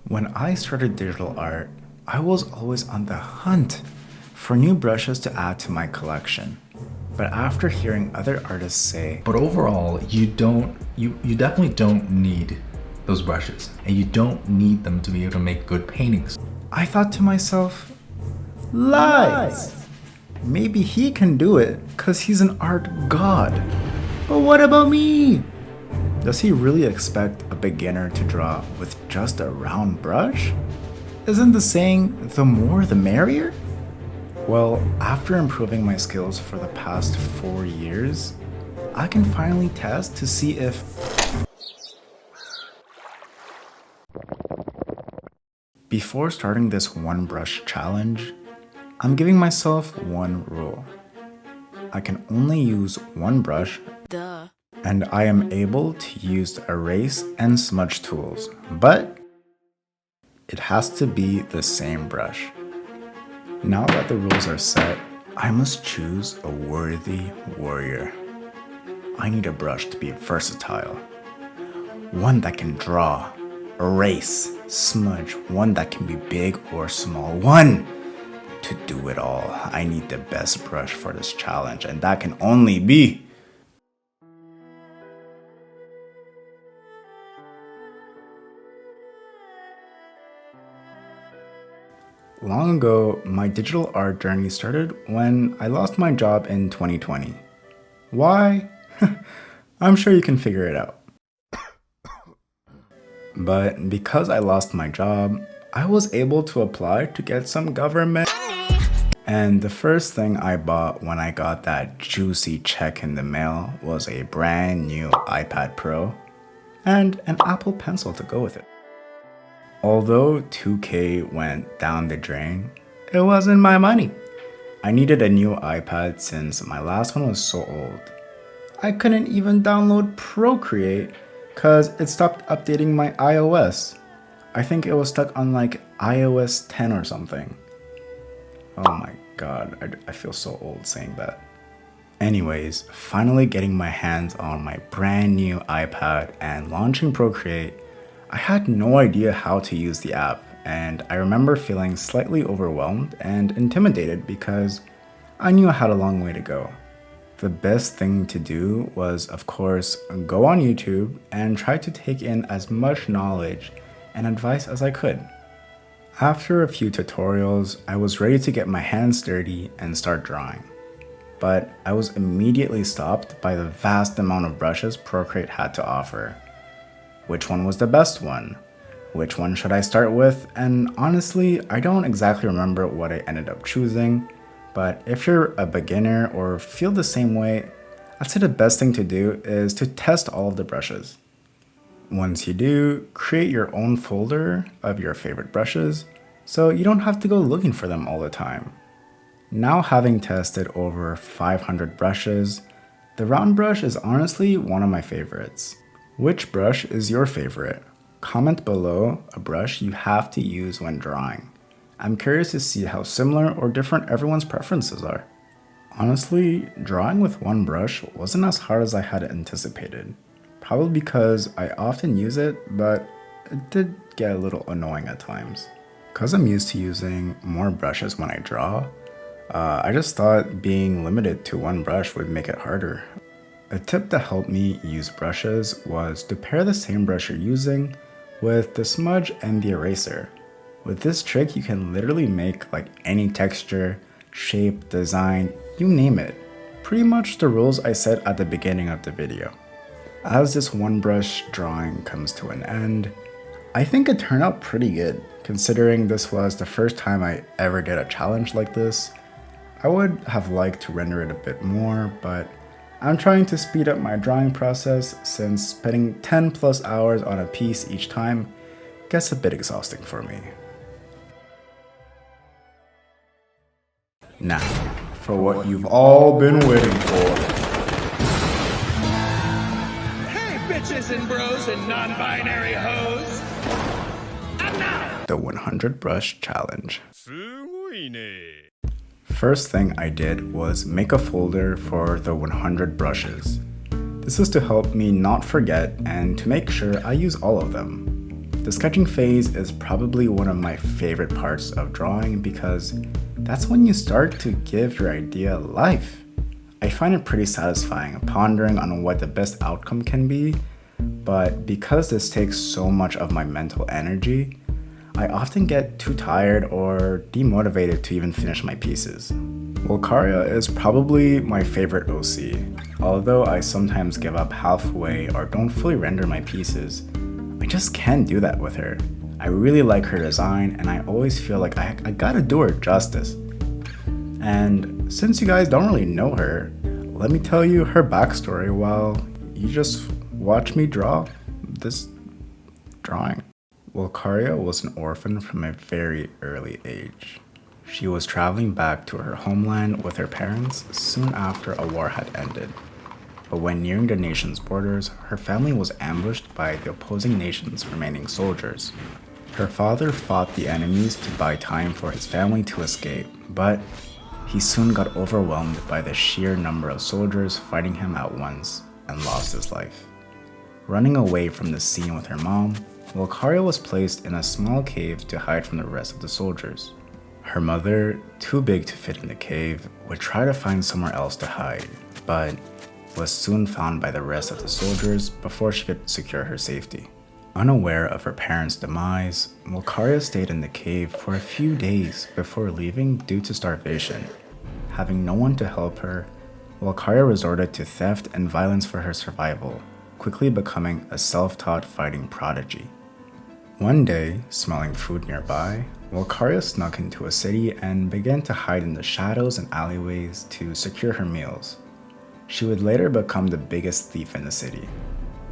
When I started digital art, I was always on the hunt for new brushes to add to my collection. But after hearing other artists say, but overall, you definitely don't need those brushes, and you don't need them to be able to make good paintings. I thought to myself, lies! Maybe he can do it because he's an art god. But what about me? Does he really expect a beginner to draw with just a round brush? Isn't the saying, the more the merrier? Well, after improving my skills for the past 4 years, I can finally test to see if before starting this one brush challenge, I'm giving myself one rule. I can only use one brush, and I am able to use the erase and smudge tools, but it has to be the same brush. Now that the rules are set, I must choose a worthy warrior. I need a brush to be versatile. One that can draw, erase, smudge, one that can be big or small. One to do it all. I need the best brush for this challenge, and that can only be long ago. My digital art journey started when I lost my job in 2020. Why? I'm sure you can figure it out. But because I lost my job, I was able to apply to get some government. And the first thing I bought when I got that juicy check in the mail was a brand new iPad Pro and an Apple Pencil to go with it. Although 2K went down the drain, it wasn't my money. I needed a new iPad since my last one was so old. I couldn't even download Procreate because it stopped updating my iOS. I think it was stuck on like iOS 10 or something. Oh my god, I feel so old saying that. Anyways, finally getting my hands on my brand new iPad and launching Procreate, I had no idea how to use the app, and I remember feeling slightly overwhelmed and intimidated because I knew I had a long way to go. The best thing to do was, of course, go on YouTube and try to take in as much knowledge and advice as I could. After a few tutorials, I was ready to get my hands dirty and start drawing. But I was immediately stopped by the vast amount of brushes Procreate had to offer. Which one was the best one? Which one should I start with? And honestly, I don't exactly remember what I ended up choosing, but if you're a beginner or feel the same way, I'd say the best thing to do is to test all of the brushes. Once you do, create your own folder of your favorite brushes, so you don't have to go looking for them all the time. Now having tested over 500 brushes, the round brush is honestly one of my favorites. Which brush is your favorite? Comment below a brush you have to use when drawing. I'm curious to see how similar or different everyone's preferences are. Honestly, drawing with one brush wasn't as hard as I had anticipated. Probably because I often use it, but it did get a little annoying at times. Because I'm used to using more brushes when I draw, I just thought being limited to one brush would make it harder. A tip that helped me use brushes was to pair the same brush you're using with the smudge and the eraser. With this trick, you can literally make like any texture, shape, design, you name it. Pretty much the rules I said at the beginning of the video. As this one brush drawing comes to an end, I think it turned out pretty good, considering this was the first time I ever did a challenge like this. I would have liked to render it a bit more, but I'm trying to speed up my drawing process since spending 10 plus hours on a piece each time gets a bit exhausting for me. Now, for what you've all been waiting for. Hey bitches and bros and non-binary hoes! And now! The 100 brush challenge. First thing I did was make a folder for the 100 brushes. This is to help me not forget and to make sure I use all of them. The sketching phase is probably one of my favorite parts of drawing because that's when you start to give your idea life. I find it pretty satisfying pondering on what the best outcome can be, but because this takes so much of my mental energy, I often get too tired or demotivated to even finish my pieces. Lucaria is probably my favorite OC, although I sometimes give up halfway or don't fully render my pieces. I just can't do that with her. I really like her design and I always feel like I gotta do her justice. And since you guys don't really know her, let me tell you her backstory while you just watch me draw this drawing. Lucaria was an orphan from a very early age. She was traveling back to her homeland with her parents soon after a war had ended. But when nearing the nation's borders, her family was ambushed by the opposing nation's remaining soldiers. Her father fought the enemies to buy time for his family to escape, but he soon got overwhelmed by the sheer number of soldiers fighting him at once and lost his life. Running away from the scene with her mom, Lucaria was placed in a small cave to hide from the rest of the soldiers. Her mother, too big to fit in the cave, would try to find somewhere else to hide, but was soon found by the rest of the soldiers before she could secure her safety. Unaware of her parents' demise, Lucaria stayed in the cave for a few days before leaving due to starvation. Having no one to help her, Lucaria resorted to theft and violence for her survival, quickly becoming a self-taught fighting prodigy. One day, smelling food nearby, Lucaria snuck into a city and began to hide in the shadows and alleyways to secure her meals. She would later become the biggest thief in the city.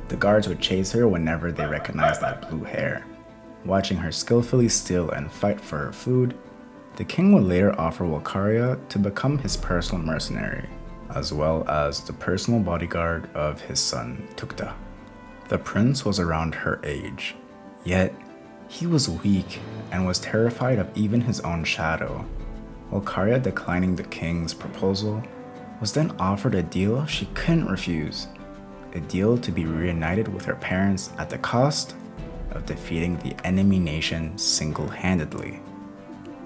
The guards would chase her whenever they recognized that blue hair. Watching her skillfully steal and fight for her food, the king would later offer Lucaria to become his personal mercenary, as well as the personal bodyguard of his son Tukta. The prince was around her age, yet he was weak and was terrified of even his own shadow. Lucaria, declining the king's proposal, was then offered a deal she couldn't refuse. A deal to be reunited with her parents at the cost of defeating the enemy nation single-handedly.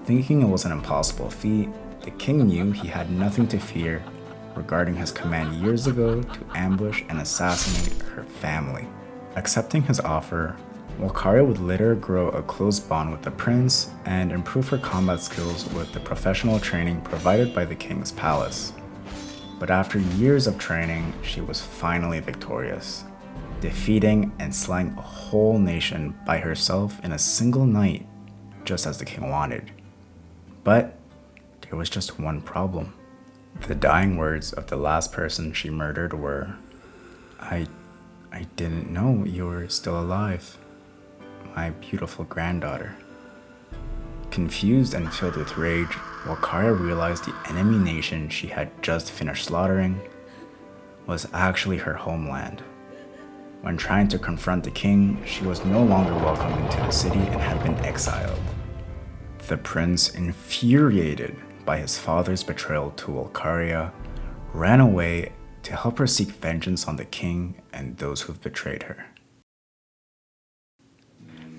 Thinking it was an impossible feat, the king knew he had nothing to fear regarding his command years ago to ambush and assassinate her family. Accepting his offer, Lucaria would later grow a close bond with the prince and improve her combat skills with the professional training provided by the king's palace. But after years of training, she was finally victorious, defeating and slaying a whole nation by herself in a single night, just as the king wanted. But there was just one problem. The dying words of the last person she murdered were, I didn't know you were still alive, my beautiful granddaughter." Confused and filled with rage, Lucaria realized the enemy nation she had just finished slaughtering was actually her homeland. When trying to confront the king, she was no longer welcome into the city and had been exiled. The prince, infuriated by his father's betrayal to Lucaria, ran away to help her seek vengeance on the king and those who've betrayed her.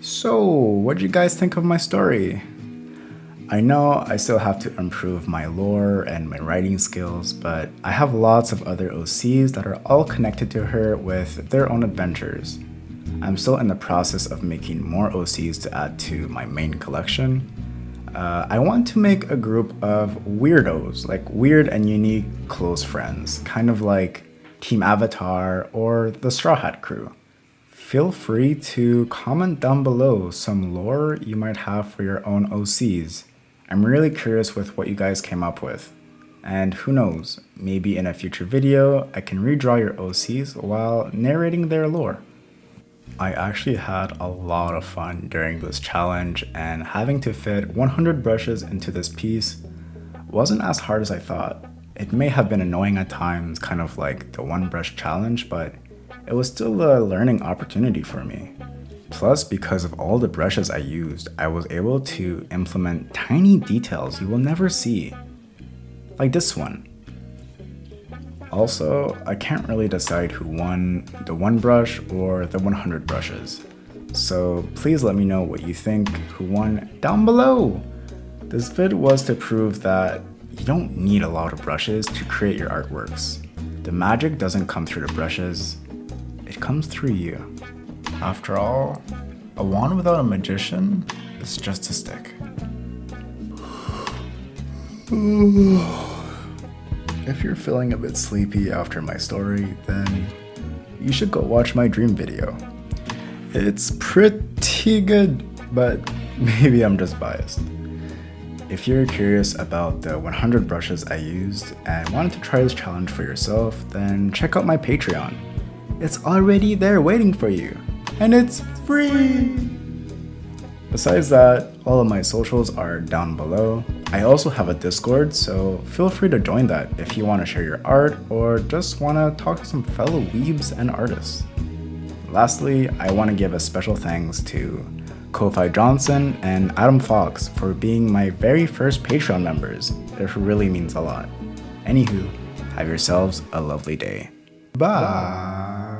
So, what do you guys think of my story? I know I still have to improve my lore and my writing skills, but I have lots of other OCs that are all connected to her with their own adventures. I'm still in the process of making more OCs to add to my main collection. I want to make a group of weirdos, like weird and unique close friends, kind of like Team Avatar or the Straw Hat Crew. Feel free to comment down below some lore you might have for your own OCs. I'm really curious with what you guys came up with. And who knows, maybe in a future video, I can redraw your OCs while narrating their lore. I actually had a lot of fun during this challenge, and having to fit 100 brushes into this piece wasn't as hard as I thought. It may have been annoying at times, kind of like the one brush challenge, but it was still a learning opportunity for me. Plus, because of all the brushes I used, I was able to implement tiny details you will never see, like this one. Also, I can't really decide who won, the one brush or the 100 brushes. So please let me know what you think, who won down below. This vid was to prove that you don't need a lot of brushes to create your artworks. The magic doesn't come through the brushes, it comes through you. After all, a wand without a magician is just a stick. If you're feeling a bit sleepy after my story, then you should go watch my dream video. It's pretty good, but maybe I'm just biased. If you're curious about the 100 brushes I used and wanted to try this challenge for yourself, then check out my Patreon. It's already there waiting for you, and it's free! Besides that, all of my socials are down below. I also have a Discord, so feel free to join that if you want to share your art or just want to talk to some fellow weebs and artists. Lastly, I want to give a special thanks to Kofi Johnson and Adam Fox for being my very first Patreon members. It really means a lot. Anywho, have yourselves a lovely day. Bye!